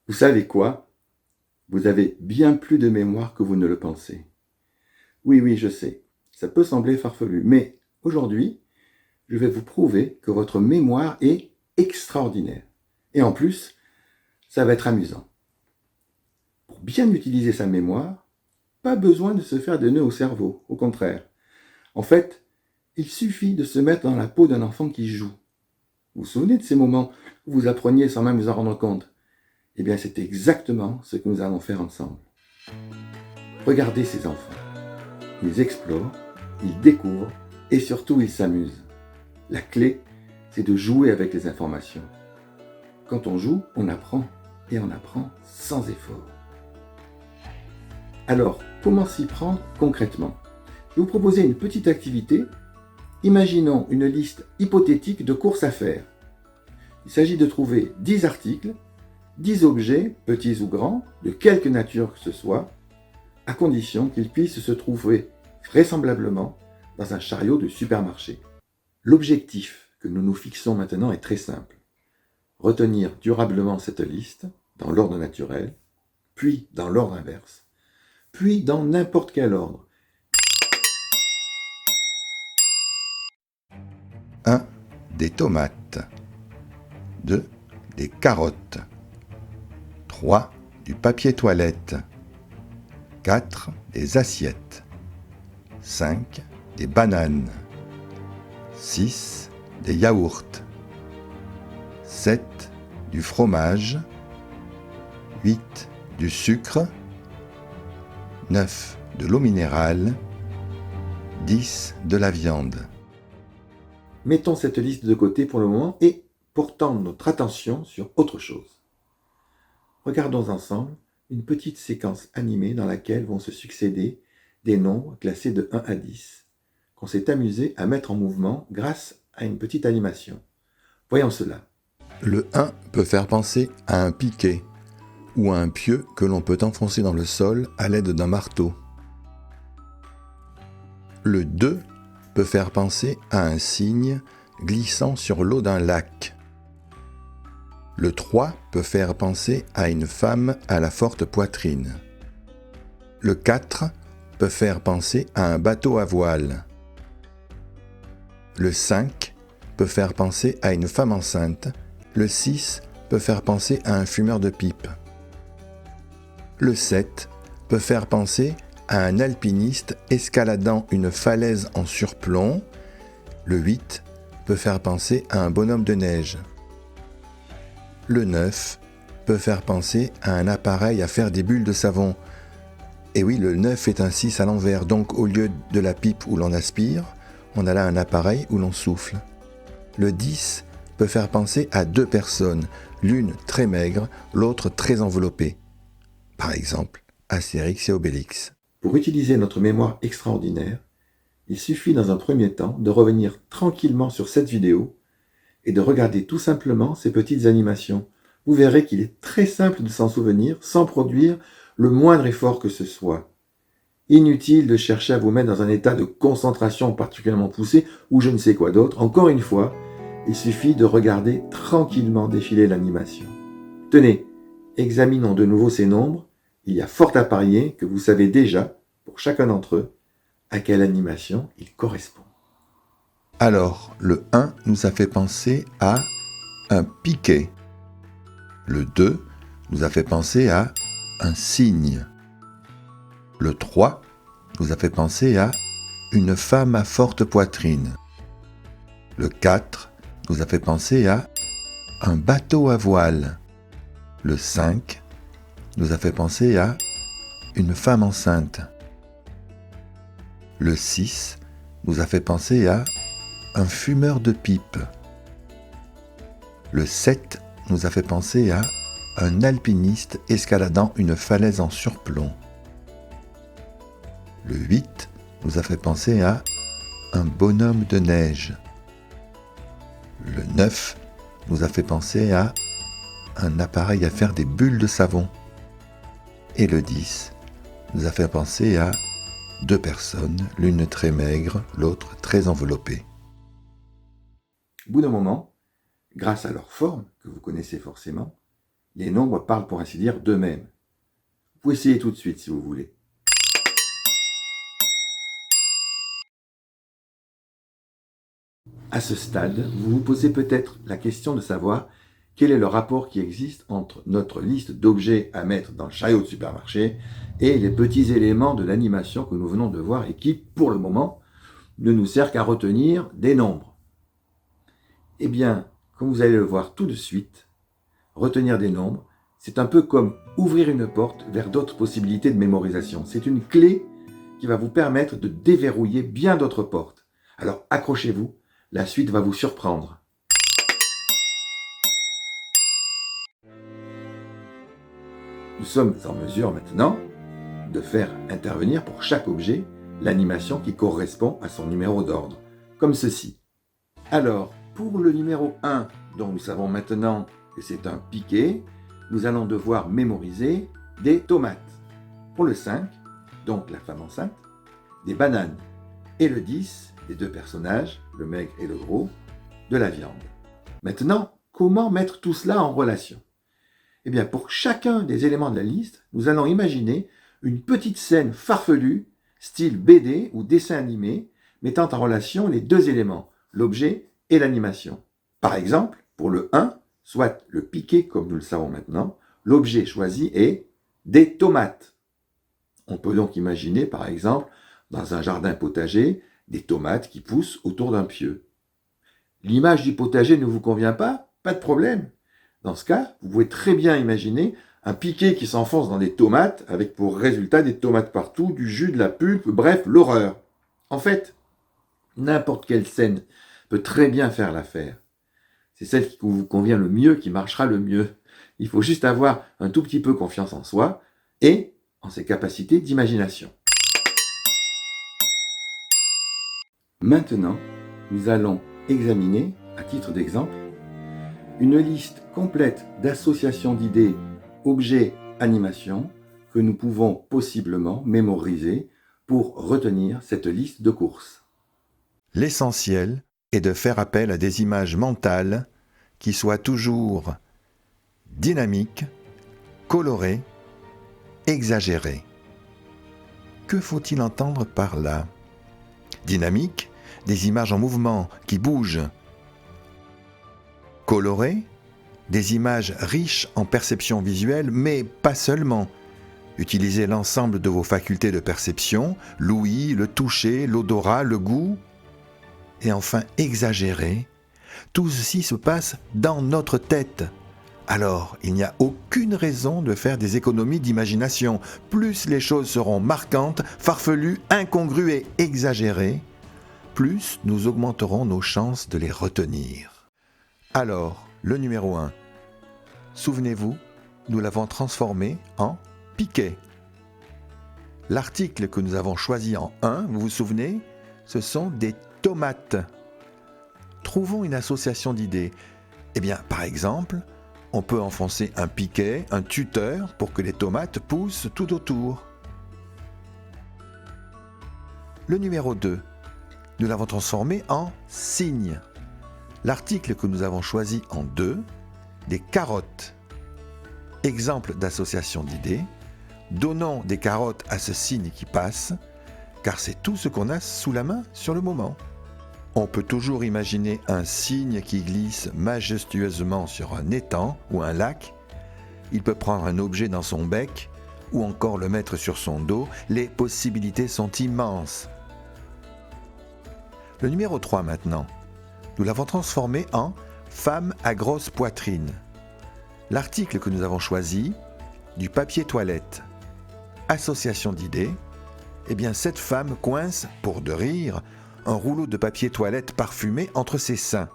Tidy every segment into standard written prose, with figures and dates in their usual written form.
Vous savez quoi? Vous avez bien plus de mémoire que vous ne le pensez. Oui, oui, je sais, ça peut sembler farfelu, mais aujourd'hui, je vais vous prouver que votre mémoire est extraordinaire. Et en plus, ça va être amusant. Pour bien utiliser sa mémoire, pas besoin de se faire des nœuds au cerveau, au contraire. En fait, il suffit de se mettre dans la peau d'un enfant qui joue. Vous vous souvenez de ces moments où vous appreniez sans même vous en rendre compte? Eh bien, c'est exactement ce que nous allons faire ensemble. Regardez ces enfants. Ils explorent, ils découvrent et surtout ils s'amusent. La clé, c'est de jouer avec les informations. Quand on joue, on apprend et on apprend sans effort. Alors, comment s'y prendre concrètement? Je vais vous proposer une petite activité. Imaginons une liste hypothétique de courses à faire. Il s'agit de trouver 10 articles, 10 objets, petits ou grands, de quelque nature que ce soit, à condition qu'ils puissent se trouver vraisemblablement dans un chariot de supermarché. L'objectif que nous nous fixons maintenant est très simple. Retenir durablement cette liste dans l'ordre naturel, puis dans l'ordre inverse, puis dans n'importe quel ordre. 1. Des tomates. 2. Des carottes. 3. Du papier toilette. 4. Des assiettes. 5. Des bananes. 6. Des yaourts. 7. Du fromage. 8. Du sucre. 9. De l'eau minérale. 10. De la viande. Mettons cette liste de côté pour le moment et portons notre attention sur autre chose. Regardons ensemble une petite séquence animée dans laquelle vont se succéder des nombres classés de 1 à 10 qu'on s'est amusé à mettre en mouvement grâce à une petite animation. Voyons cela. Le 1 peut faire penser à un piquet ou à un pieu que l'on peut enfoncer dans le sol à l'aide d'un marteau. Le 2 peut faire penser à un cygne glissant sur l'eau d'un lac. Le 3 peut faire penser à une femme à la forte poitrine. Le 4 peut faire penser à un bateau à voile. Le 5 peut faire penser à une femme enceinte. Le 6 peut faire penser à un fumeur de pipe. Le 7 peut faire penser à un alpiniste escaladant une falaise en surplomb. Le 8 peut faire penser à un bonhomme de neige. Le 9 peut faire penser à un appareil à faire des bulles de savon. Et oui, le 9 est un 6 à l'envers, donc au lieu de la pipe où l'on aspire, on a là un appareil où l'on souffle. Le 10 peut faire penser à deux personnes, l'une très maigre, l'autre très enveloppée. Par exemple, Astérix et Obélix. Pour utiliser notre mémoire extraordinaire, il suffit dans un premier temps de revenir tranquillement sur cette vidéo et de regarder tout simplement ces petites animations. Vous verrez qu'il est très simple de s'en souvenir sans produire le moindre effort que ce soit. Inutile de chercher à vous mettre dans un état de concentration particulièrement poussé ou je ne sais quoi d'autre. Encore une fois, il suffit de regarder tranquillement défiler l'animation. Tenez, examinons de nouveau ces nombres. Il y a fort à parier que vous savez déjà, pour chacun d'entre eux, à quelle animation il correspond. Alors, le 1 nous a fait penser à un piquet. Le 2 nous a fait penser à un cygne. Le 3 nous a fait penser à une femme à forte poitrine. Le 4 nous a fait penser à un bateau à voile. Le 5 nous a fait penser à une femme enceinte. Le 6 nous a fait penser à un fumeur de pipe. Le 7 nous a fait penser à un alpiniste escaladant une falaise en surplomb. Le 8 nous a fait penser à un bonhomme de neige. Le 9 nous a fait penser à un appareil à faire des bulles de savon. Et le 10 nous a fait penser à deux personnes, l'une très maigre, l'autre très enveloppée. Au bout d'un moment, grâce à leur forme, que vous connaissez forcément, Les nombres parlent pour ainsi dire d'eux-mêmes. Vous pouvez essayer tout de suite si vous voulez. À ce stade, vous vous posez peut-être la question de savoir quel est le rapport qui existe entre notre liste d'objets à mettre dans le chariot de supermarché et les petits éléments de l'animation que nous venons de voir et qui, pour le moment, ne nous sert qu'à retenir des nombres. Eh bien, comme vous allez le voir tout de suite, retenir des nombres, c'est un peu comme ouvrir une porte vers d'autres possibilités de mémorisation. C'est une clé qui va vous permettre de déverrouiller bien d'autres portes. Alors accrochez-vous, la suite va vous surprendre. Nous sommes en mesure maintenant de faire intervenir pour chaque objet l'animation qui correspond à son numéro d'ordre, comme ceci. Alors, pour le numéro 1, dont nous savons maintenant que c'est un piquet, nous allons devoir mémoriser des tomates. Pour le 5, donc la femme enceinte, des bananes. Et le 10, les deux personnages, le maigre et le gros, de la viande. Maintenant, comment mettre tout cela en relation ? Eh bien, pour chacun des éléments de la liste, nous allons imaginer une petite scène farfelue, style BD ou dessin animé, mettant en relation les deux éléments, l'objet et l'animation. Par exemple, pour le 1, soit le piquet comme nous le savons maintenant, l'objet choisi est des tomates. On peut donc imaginer, par exemple, dans un jardin potager, des tomates qui poussent autour d'un pieu. L'image du potager ne vous convient pas ? Pas de problème. Dans ce cas, vous pouvez très bien imaginer un piquet qui s'enfonce dans des tomates avec pour résultat des tomates partout, du jus, de la pulpe, bref, l'horreur. En fait, n'importe quelle scène peut très bien faire l'affaire. C'est celle qui vous convient le mieux, qui marchera le mieux. Il faut juste avoir un tout petit peu confiance en soi et en ses capacités d'imagination. Maintenant, nous allons examiner, à titre d'exemple, une liste complète d'associations d'idées, objets, animations que nous pouvons possiblement mémoriser pour retenir cette liste de courses. L'essentiel est de faire appel à des images mentales qui soient toujours dynamiques, colorées, exagérées. Que faut-il entendre par là ? Dynamique, des images en mouvement qui bougent. Colorées, des images riches en perception visuelle, mais pas seulement. Utilisez l'ensemble de vos facultés de perception, l'ouïe, le toucher, l'odorat, le goût. Et enfin, exagéré, tout ceci se passe dans notre tête. Alors, il n'y a aucune raison de faire des économies d'imagination. Plus les choses seront marquantes, farfelues, incongrues et exagérées, plus nous augmenterons nos chances de les retenir. Alors, le numéro 1. Souvenez-vous, nous l'avons transformé en piquet. L'article que nous avons choisi en 1, vous vous souvenez, ce sont des tomates. Trouvons une association d'idées. Eh bien, par exemple, on peut enfoncer un piquet, un tuteur, pour que les tomates poussent tout autour. Le numéro 2, nous l'avons transformé en signe. L'article que nous avons choisi en 2, des carottes. Exemple d'association d'idées. Donnons des carottes à ce signe qui passe, car c'est tout ce qu'on a sous la main sur le moment. On peut toujours imaginer un cygne qui glisse majestueusement sur un étang ou un lac. Il peut prendre un objet dans son bec ou encore le mettre sur son dos. Les possibilités sont immenses. Le numéro 3 maintenant. Nous l'avons transformé en femme à grosse poitrine. L'article que nous avons choisi, du papier toilette. Association d'idées. Eh bien, cette femme coince, pour de rire, un rouleau de papier toilette parfumé entre ses seins.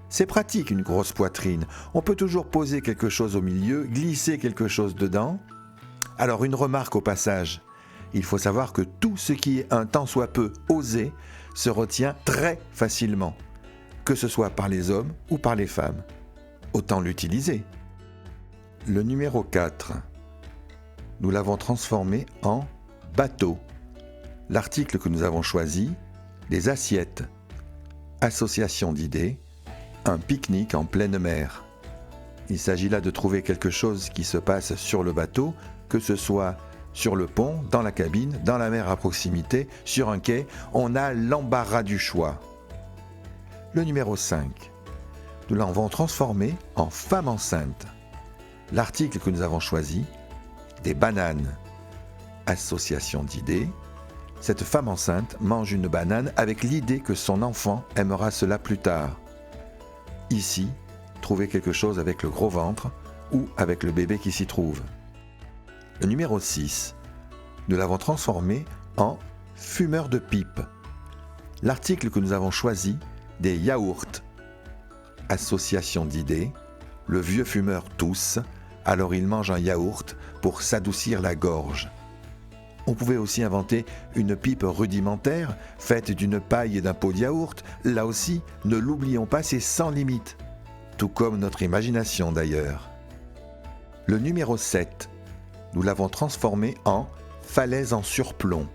C'est pratique une grosse poitrine. On peut toujours poser quelque chose au milieu, glisser quelque chose dedans. Alors une remarque au passage. Il faut savoir que tout ce qui est un tant soit peu osé se retient très facilement, que ce soit par les hommes ou par les femmes. Autant l'utiliser. Le numéro 4. Nous l'avons transformé en bateau. L'article que nous avons choisi, des assiettes. Association d'idées, un pique-nique en pleine mer. Il s'agit là de trouver quelque chose qui se passe sur le bateau, que ce soit sur le pont, dans la cabine, dans la mer à proximité, sur un quai. On a l'embarras du choix. Le numéro 5. Nous l'avons transformé en femme enceinte. L'article que nous avons choisi, des bananes. Association d'idées. Cette femme enceinte mange une banane avec l'idée que son enfant aimera cela plus tard. Ici, trouvez quelque chose avec le gros ventre ou avec le bébé qui s'y trouve. Le numéro 6. Nous l'avons transformé en fumeur de pipe. L'article que nous avons choisi, des yaourts. Association d'idées. Le vieux fumeur tousse, alors il mange un yaourt pour s'adoucir la gorge. On pouvait aussi inventer une pipe rudimentaire, faite d'une paille et d'un pot de yaourt. Là aussi, ne l'oublions pas, c'est sans limite. Tout comme notre imagination d'ailleurs. Le numéro 7. Nous l'avons transformé en falaise en surplomb.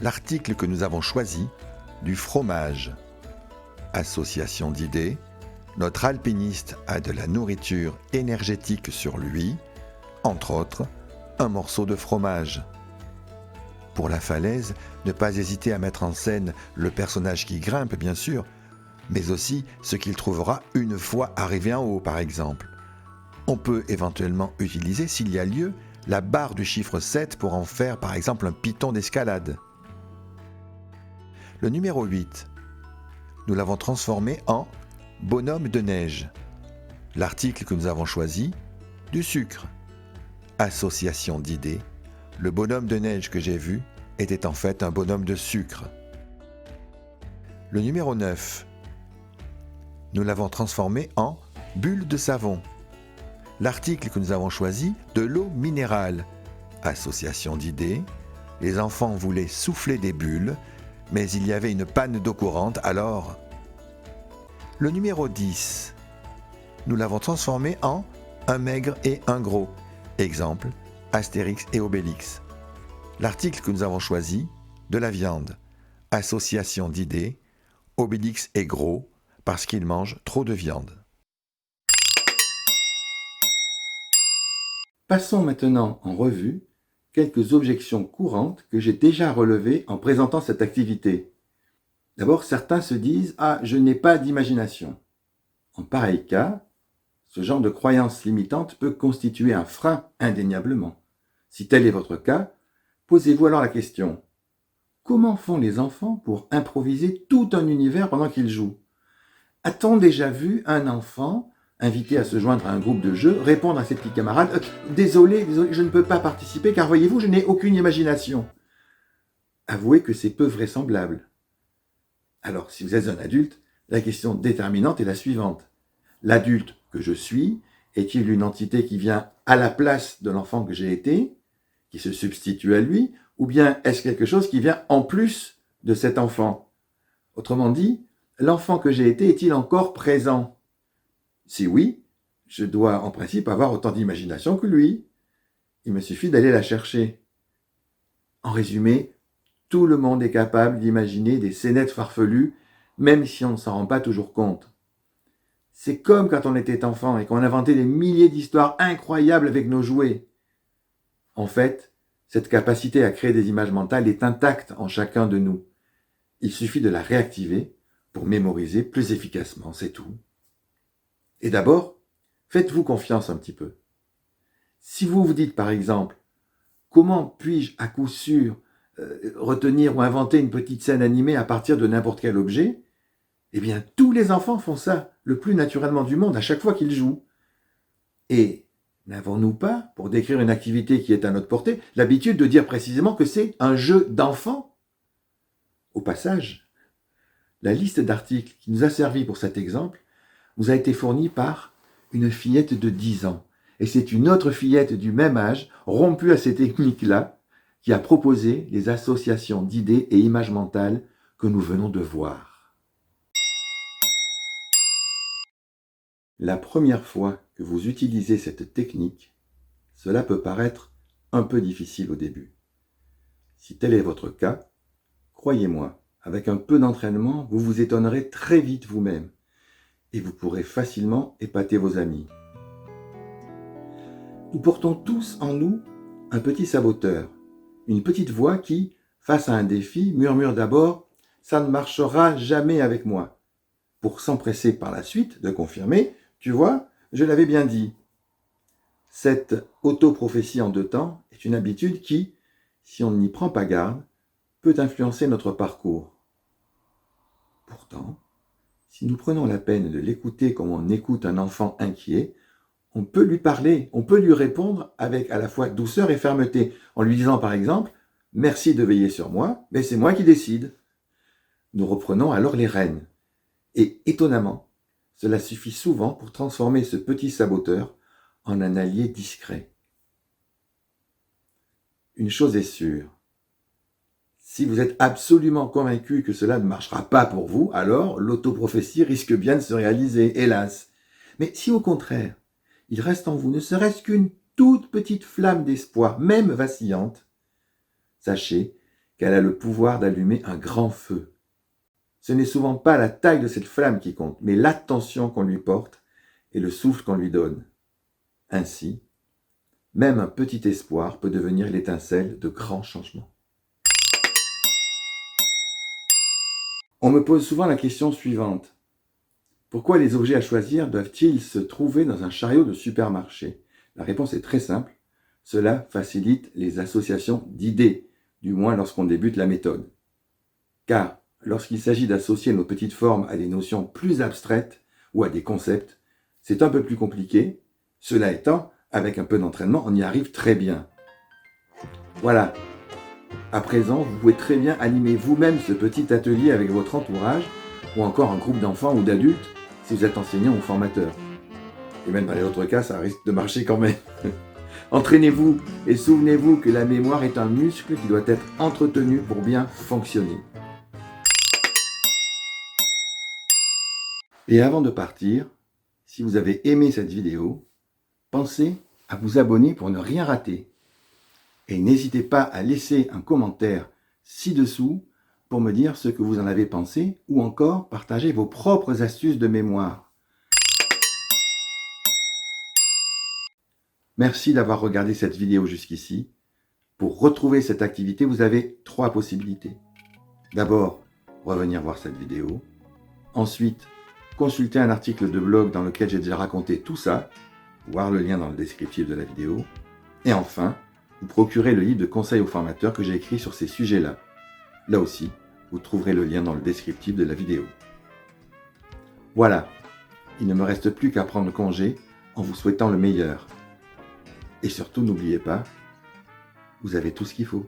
L'article que nous avons choisi, du fromage. Association d'idées. Notre alpiniste a de la nourriture énergétique sur lui, entre autres, un morceau de fromage. Pour la falaise, ne pas hésiter à mettre en scène le personnage qui grimpe, bien sûr, mais aussi ce qu'il trouvera une fois arrivé en haut, par exemple. On peut éventuellement utiliser, s'il y a lieu, la barre du chiffre 7 pour en faire, par exemple, un piton d'escalade. Le numéro 8. Nous l'avons transformé en bonhomme de neige. L'article que nous avons choisi, du sucre. Association d'idées. Le bonhomme de neige que j'ai vu était en fait un bonhomme de sucre. Le numéro 9. Nous l'avons transformé en bulle de savon. L'article que nous avons choisi, de l'eau minérale. Association d'idées. Les enfants voulaient souffler des bulles, mais il y avait une panne d'eau courante, alors... Le numéro 10. Nous l'avons transformé en un maigre et un gros. Exemple, Astérix et Obélix. L'article que nous avons choisi, de la viande. Association d'idées, Obélix est gros parce qu'il mange trop de viande. Passons maintenant en revue quelques objections courantes que j'ai déjà relevées en présentant cette activité. D'abord, certains se disent « Ah, je n'ai pas d'imagination ». En pareil cas, ce genre de croyance limitante peut constituer un frein indéniablement. Si tel est votre cas, posez-vous alors la question « Comment font les enfants pour improviser tout un univers pendant qu'ils jouent ?» A-t-on déjà vu un enfant invité à se joindre à un groupe de jeu répondre à ses petits camarades « Désolé, je ne peux pas participer car voyez-vous, je n'ai aucune imagination ». Avouez que c'est peu vraisemblable. Alors, si vous êtes un adulte, la question déterminante est la suivante. L'adulte que je suis est-il une entité qui vient à la place de l'enfant que j'ai été, qui se substitue à lui, ou bien est-ce quelque chose qui vient en plus de cet enfant? Autrement dit, l'enfant que j'ai été est-il encore présent? Si oui, je dois en principe avoir autant d'imagination que lui. Il me suffit d'aller la chercher. En résumé, tout le monde est capable d'imaginer des scénettes farfelues, même si on ne s'en rend pas toujours compte. C'est comme quand on était enfant et qu'on inventait des milliers d'histoires incroyables avec nos jouets. En fait, cette capacité à créer des images mentales est intacte en chacun de nous. Il suffit de la réactiver pour mémoriser plus efficacement, c'est tout. Et d'abord, faites-vous confiance un petit peu. Si vous vous dites par exemple, comment puis-je à coup sûr retenir ou inventer une petite scène animée à partir de n'importe quel objet, eh bien, tous les enfants font ça le plus naturellement du monde à chaque fois qu'ils jouent. Et n'avons-nous pas, pour décrire une activité qui est à notre portée, l'habitude de dire précisément que c'est un jeu d'enfant? Au passage, la liste d'articles qui nous a servi pour cet exemple nous a été fournie par une fillette de 10 ans. Et c'est une autre fillette du même âge, rompue à ces techniques-là, qui a proposé les associations d'idées et images mentales que nous venons de voir. La première fois que vous utilisez cette technique, cela peut paraître un peu difficile au début. Si tel est votre cas, croyez-moi, avec un peu d'entraînement, vous vous étonnerez très vite vous-même et vous pourrez facilement épater vos amis. Nous portons tous en nous un petit saboteur, une petite voix qui, face à un défi, murmure d'abord « ça ne marchera jamais avec moi », pour s'empresser par la suite de confirmer « tu vois, je l'avais bien dit ». Cette autoprophétie en deux temps est une habitude qui, si on n'y prend pas garde, peut influencer notre parcours. Pourtant, si nous prenons la peine de l'écouter comme on écoute un enfant inquiet, on peut lui parler, on peut lui répondre avec à la fois douceur et fermeté, en lui disant par exemple « Merci de veiller sur moi, mais c'est moi qui décide ». Nous reprenons alors les rênes. Et étonnamment, cela suffit souvent pour transformer ce petit saboteur en un allié discret. Une chose est sûre, si vous êtes absolument convaincu que cela ne marchera pas pour vous, alors l'autoprophétie risque bien de se réaliser, hélas. Mais si au contraire, il reste en vous ne serait-ce qu'une toute petite flamme d'espoir, même vacillante, sachez qu'elle a le pouvoir d'allumer un grand feu. Ce n'est souvent pas la taille de cette flamme qui compte, mais l'attention qu'on lui porte et le souffle qu'on lui donne. Ainsi, même un petit espoir peut devenir l'étincelle de grands changements. On me pose souvent la question suivante. Pourquoi les objets à choisir doivent-ils se trouver dans un chariot de supermarché? La réponse est très simple. Cela facilite les associations d'idées, du moins lorsqu'on débute la méthode. Car lorsqu'il s'agit d'associer nos petites formes à des notions plus abstraites ou à des concepts, c'est un peu plus compliqué. Cela étant, avec un peu d'entraînement, on y arrive très bien. Voilà. À présent, vous pouvez très bien animer vous-même ce petit atelier avec votre entourage ou encore un groupe d'enfants ou d'adultes si vous êtes enseignant ou formateur. Et même dans les autres cas, ça risque de marcher quand même. Entraînez-vous et souvenez-vous que la mémoire est un muscle qui doit être entretenu pour bien fonctionner. Et avant de partir, si vous avez aimé cette vidéo, pensez à vous abonner pour ne rien rater. Et n'hésitez pas à laisser un commentaire ci-dessous pour me dire ce que vous en avez pensé ou encore partager vos propres astuces de mémoire. Merci d'avoir regardé cette vidéo jusqu'ici. Pour retrouver cette activité, vous avez 3 possibilités. D'abord, revenir voir cette vidéo. Ensuite, consulter un article de blog dans lequel j'ai déjà raconté tout ça, voir le lien dans le descriptif de la vidéo. Et enfin, vous procurez le livre de conseils aux formateurs que j'ai écrit sur ces sujets-là. Là aussi, vous trouverez le lien dans le descriptif de la vidéo. Voilà, il ne me reste plus qu'à prendre congé en vous souhaitant le meilleur. Et surtout, n'oubliez pas, vous avez tout ce qu'il faut.